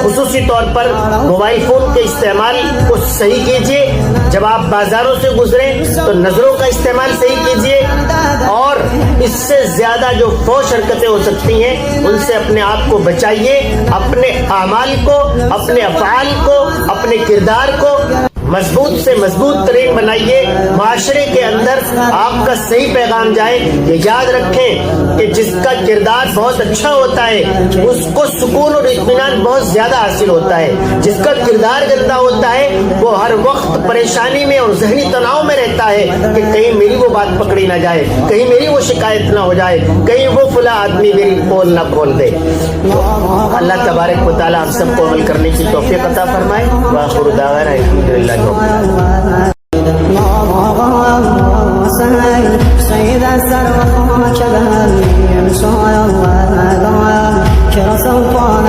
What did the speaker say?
خصوصی طور پر mobile phone کے استعمال کو صحیح کیجیے. جب آپ بازاروں سے گزریں تو نظروں کا استعمال صحیح کیجیے, اور اس سے زیادہ جو فحش حرکتیں ہو سکتی ہیں ان سے اپنے آپ کو بچائیے. اپنے اعمال کو, اپنے افعال کو, اپنے کردار کو مضبوط سے مضبوط ترین بنائیے. معاشرے کے اندر آپ کا صحیح پیغام جائے. یہ یاد رکھیں کہ جس کا کردار بہت اچھا ہوتا ہے اس کو سکون اور اطمینان بہت زیادہ حاصل ہوتا ہے. جس کا کردار گندا ہوتا ہے وہ ہر وقت پریشانی میں اور ذہنی تناؤ میں رہتا ہے کہ کہیں میری وہ بات پکڑی نہ جائے, کہیں میری وہ شکایت نہ ہو جائے, کہیں وہ فلاں آدمی میری پول نہ کھول دے. اللہ تبارک و تعالی ہم سب کو عمل کرنے کی توفیق عطا فرمائے. وآخر دعوانا الحمدللہ. سيد السر وخوك بهالي يمسوا يا الله كرا سلطان